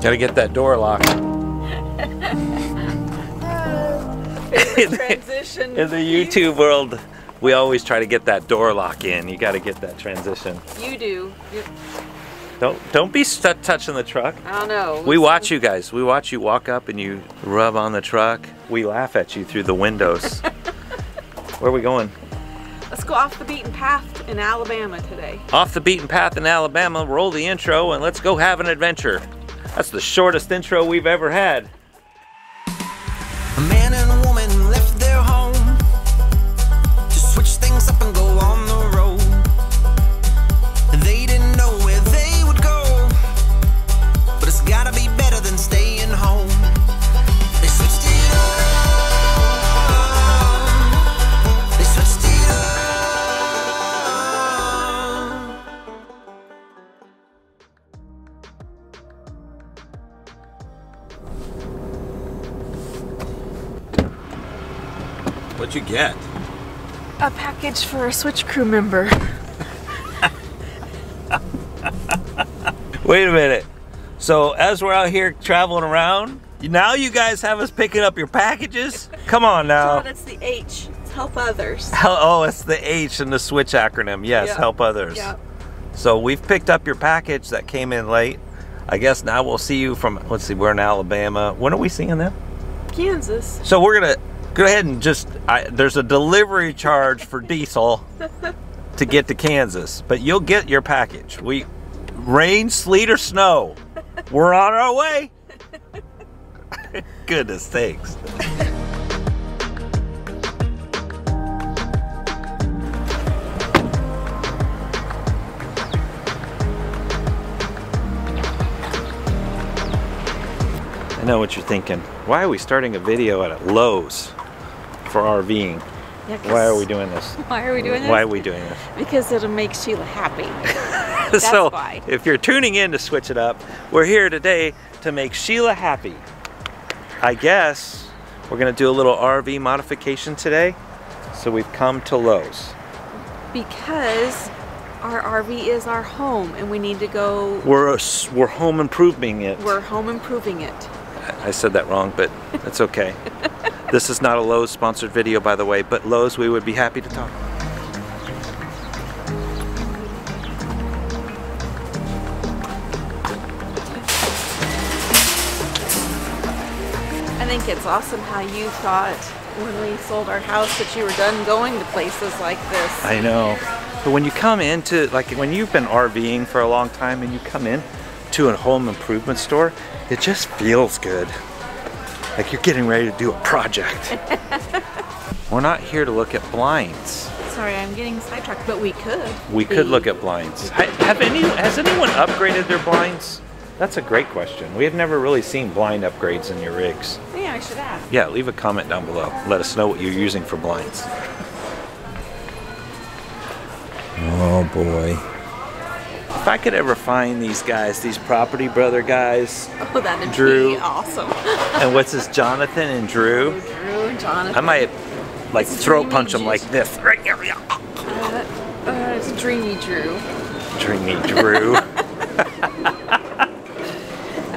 Gotta get that door locked. Transition. In the YouTube world, we always try to get that door lock in. You gotta get that transition. You do. Don't be touching the truck. I don't know. We watch you guys. We watch you walk up and you rub on the truck. We laugh at you through the windows. Where are we going? Let's go off the beaten path in Alabama today. Off the beaten path in Alabama, roll the intro and let's go have an adventure. That's the shortest intro we've ever had. A man and a woman left their home to switch things up and go on the road. They didn't know where they would go, but it's gotta be better than staying home. They switched it up. They switched it up. What'd you get? A package for a Switch crew member. Wait a minute. So as we're out here traveling around, now you guys have us picking up your packages? Come on now. John, it's the H. It's help others. Oh, it's the H in the Switch acronym. Yes, Yep. help others. Yep. So we've picked up your package that came in late. I guess now we'll see you from, let's see, we're in Alabama. When are we seeing them? Kansas. So we're gonna go ahead and just, there's a delivery charge for diesel to get to Kansas, but you'll get your package. Rain, sleet, or snow, we're on our way. Goodness sakes. I know what you're thinking. Why are we starting a video at Lowe's for RVing? Yeah, Why are we doing this? Why are we doing this? Why are we doing this? Because it'll make Sheila happy. That's So, why. if you're tuning in to Switch It Up, we're here today to make Sheila happy. I guess we're gonna do a little RV modification today. So we've come to Lowe's. Because our RV is our home and we need to go. We're home improving it. We're home improving it. I said that wrong, but that's okay. This is not a Lowe's sponsored video, by the way, but Lowe's, we would be happy to talk. I think it's awesome how you thought when we sold our house that you were done going to places like this. I know. But when you come into, like when you've been RVing for a long time and you come in to a home improvement store, it just feels good. Like you're getting ready to do a project. We're not here to look at blinds. Sorry, I'm getting sidetracked, but we could. We could look at blinds. Has anyone upgraded their blinds? That's a great question. We have never really seen blind upgrades in your rigs. Yeah, I should ask. Yeah, leave a comment down below. Let us know what you're using for blinds. Oh boy. If I could ever find these guys, these Property Brother guys. Oh, that'd Drew. be awesome. And what's this, Jonathan and Drew? Drew and Jonathan. I might like It's throat Dreamy punch them Juice. like this. Right here. It's Dreamy Drew. Dreamy Drew.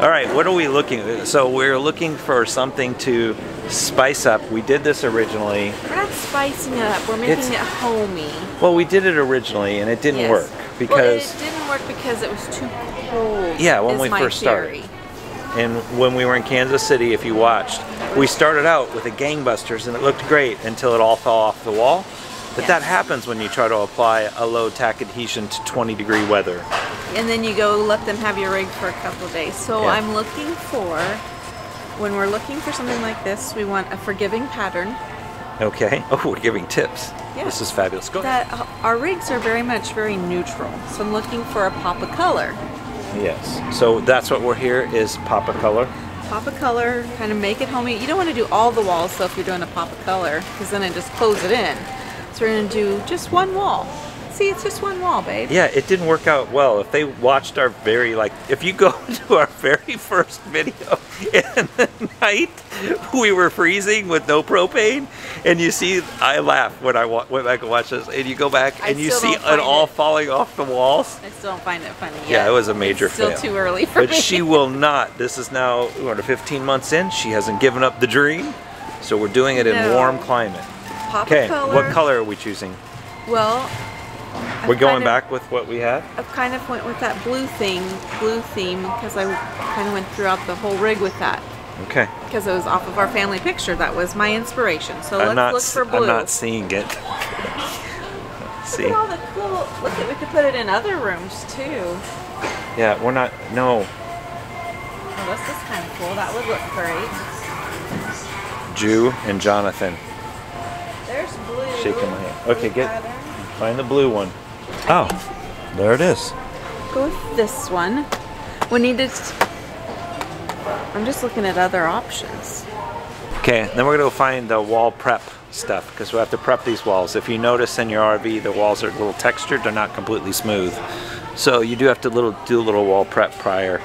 All right, what are we looking at? So we're looking for something to spice up. We did this originally. We're not spicing it up. We're making it homey. Well, we did it originally and it didn't Yes. work because Well, it didn't work because it was too cold. Yeah, when is we my first started. theory. And when we were in Kansas City, if you watched, we started out with a gangbusters and it looked great until it all fell off the wall. But Yes. that happens when you try to apply a low tack adhesion to 20-degree weather. And then you go let them have your rig for a couple of days. So Yeah. I'm looking for, when we're looking for something like this, we want a forgiving pattern. Okay. Oh, we're giving tips. Yeah. This is fabulous. Go. That our rigs are very neutral. So I'm looking for a pop of color. Yes. So that's what we're here is pop of color. Pop of color, kind of make it homey. You don't want to do all the walls, so if you're doing a pop of color, because then it just close it in. So we're going to do just one wall. See, it's just one wall, babe. Yeah, it didn't work out well. If they watched our if you go to our very first video in the night we were freezing with no propane, and you see, I laughed when I went back and watched this, and you go back and you see it all falling off the walls. I still don't find it funny yet. Yeah, it was a major fail. Still too early for me. But she will not. This is now, we're 15 months in. She hasn't given up the dream, so we're doing it in warm climate. Okay, what color are we choosing? Well, we're going back with what we had? I kind of went with that blue theme, because I kind of went throughout the whole rig with that. Okay. Because it was off of our family picture. That was my inspiration. So let's look for blue. I'm not seeing it. See. Look at all the cool, we could put it in other rooms too. Yeah, we're not, no. Oh, this is kind of cool. That would look great. Jew and Jonathan. There's blue. Shaking my hand. Okay, find the blue one. Oh, there it is. Go with this one. We need to. I'm just looking at other options. Okay, then we're gonna go find the wall prep stuff because we have to prep these walls. If you notice in your RV, the walls are a little textured; they're not completely smooth. So you do have to do a little wall prep prior.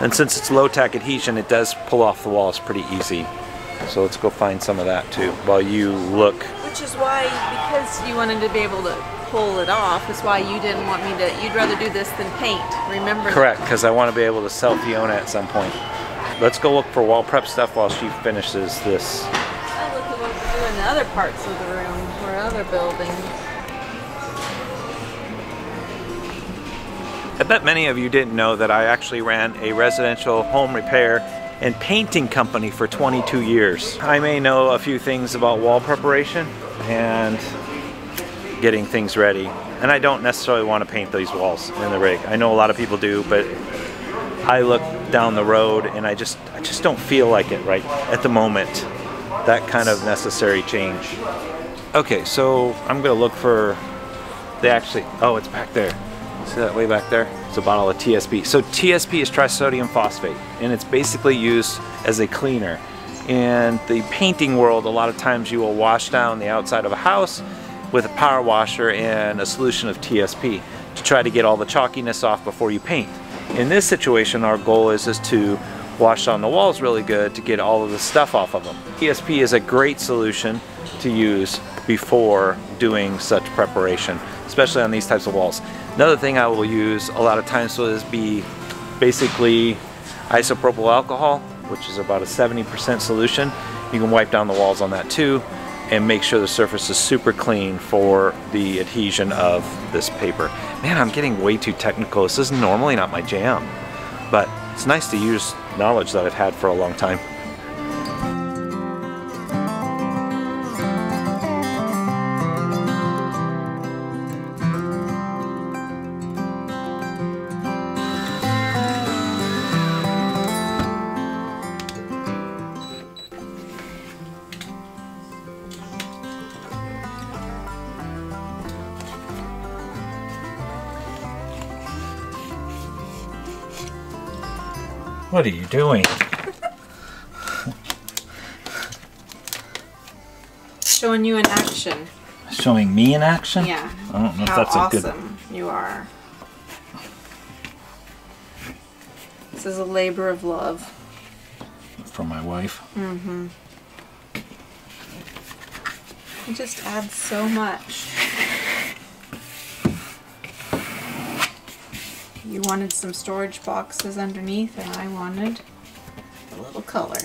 And since it's low-tack adhesion, it does pull off the walls pretty easy. So let's go find some of that too while you look. Which is why, because you wanted to be able to pull it off, is why you didn't want me to, you'd rather do this than paint, remember? Correct, because I want to be able to selfie-own it at some point. Let's go look for wall prep stuff while she finishes this. Oh, look at what we're doing in other parts of the room, or other buildings. I bet many of you didn't know that I actually ran a residential home repair and painting company for 22 years. I may know a few things about wall preparation and getting things ready. And I don't necessarily want to paint these walls in the rig. I know a lot of people do, but I look down the road and I just don't feel like it right at the moment. That kind of necessary change. Okay, so I'm gonna look for, oh, it's back there. See that way back there? It's a bottle of TSP. So TSP is trisodium phosphate, and it's basically used as a cleaner. In the painting world, a lot of times you will wash down the outside of a house with a power washer and a solution of TSP to try to get all the chalkiness off before you paint. In this situation, our goal is to wash down the walls really good to get all of the stuff off of them. TSP is a great solution to use before doing such preparation, especially on these types of walls. Another thing I will use a lot of times will be basically isopropyl alcohol, which is about a 70% solution. You can wipe down the walls on that too and make sure the surface is super clean for the adhesion of this paper. Man, I'm getting way too technical. This is normally not my jam, but it's nice to use knowledge that I've had for a long time. What are you doing? Showing you in action. Showing me in action? Yeah. I don't know if that's a good... How awesome you are. This is a labor of love. For my wife. Mm-hmm. It just adds so much. You wanted some storage boxes underneath, and I wanted a little color.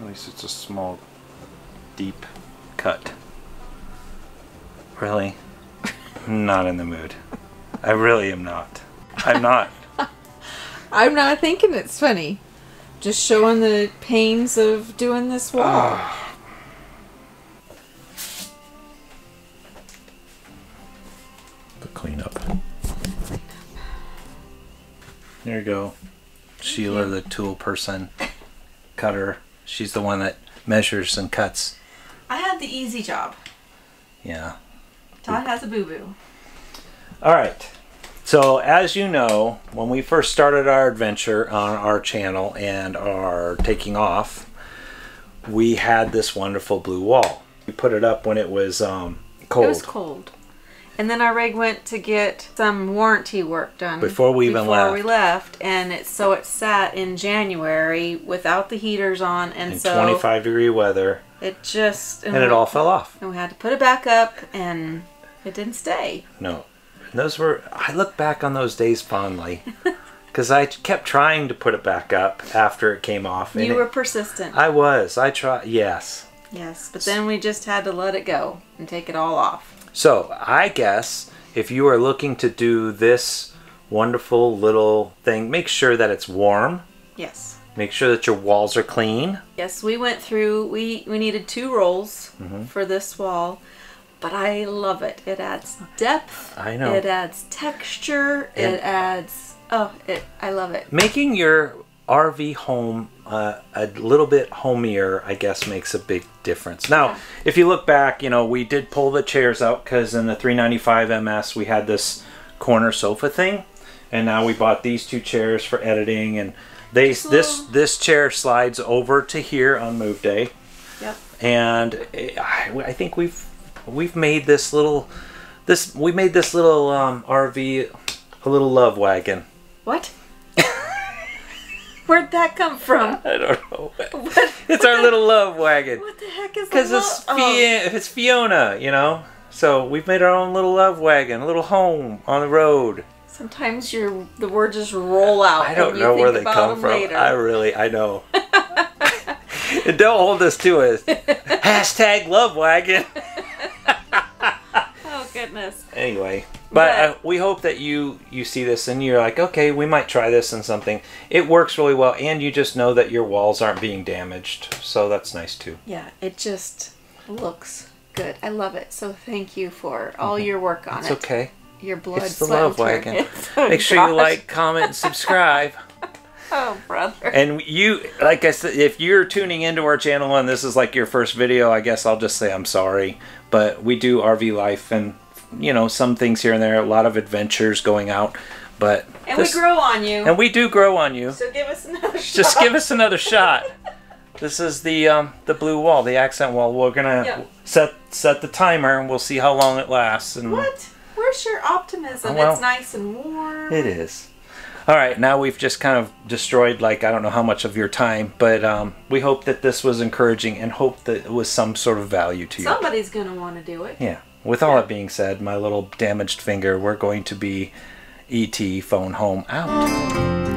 At least it's a small, deep cut. Really? I'm not in the mood. I really am not. I'm not. I'm not thinking it's funny. Just showing the pains of doing this wall. The cleanup. There you go. Sheila, the tool person, cutter. She's the one that measures and cuts the easy job. Yeah. Todd has a boo-boo. All right. So as you know, when we first started our adventure on our channel and our taking off, we had this wonderful blue wall. We put it up when it was cold. It was cold. And then our rig went to get some warranty work done before we left. And it sat in January without the heaters on, and so 25-degree weather. It just and it all fell off. And we had to put it back up, and it didn't stay. No, those were. I look back on those days fondly because I kept trying to put it back up after it came off. You were persistent. I was. I tried. Yes. Yes, but then we just had to let it go and take it all off. So, I guess if you are looking to do this wonderful little thing, make sure that it's warm. Yes. Make sure that your walls are clean. Yes, we went through, we needed 2 rolls for this wall, but I love it. It adds depth. I know. It adds texture. And it adds, I love it. Making your RV home a little bit homier, I guess, makes a big difference. Now, if you look back, you know, we did pull the chairs out because in the 395 MS we had this corner sofa thing, and now we bought these 2 chairs for editing, and this chair slides over to here on move day. Yep. And I think we've made this little RV a little love wagon. What? Where'd that come from? I don't know. It's our little love wagon. What the heck is that? Because it's Fiona, you know. So we've made our own little love wagon, a little home on the road. Sometimes the words just roll out. I don't know where they come from. I know. And don't hold us to it. Hashtag love wagon. Oh goodness. Anyway. But we hope that you see this and you're like, okay, we might try this and something. It works really well, and you just know that your walls aren't being damaged. So that's nice too. Yeah, it just looks good. I love it. So thank you for all your work on it. It's okay. Your blood, it's the love wagon. Make sure you like, comment, and subscribe. Oh, brother. And you, like I said, if you're tuning into our channel and this is like your first video, I guess I'll just say I'm sorry. But we do RV life and, you know, some things here and there, a lot of adventures going out, but we grow on you. And we do grow on you. So give us another shot. Just give us another shot. This is the blue wall, the accent wall. We're gonna set the timer, and we'll see how long it lasts. And what? Where's your optimism? Well, it's nice and warm. It is. All right, now we've just kind of destroyed, like, I don't know how much of your time, but we hope that this was encouraging and hope that it was some sort of value to you. Somebody's gonna want to do it. Yeah. With all that being said, my little damaged finger, we're going to be E.T. phone home out.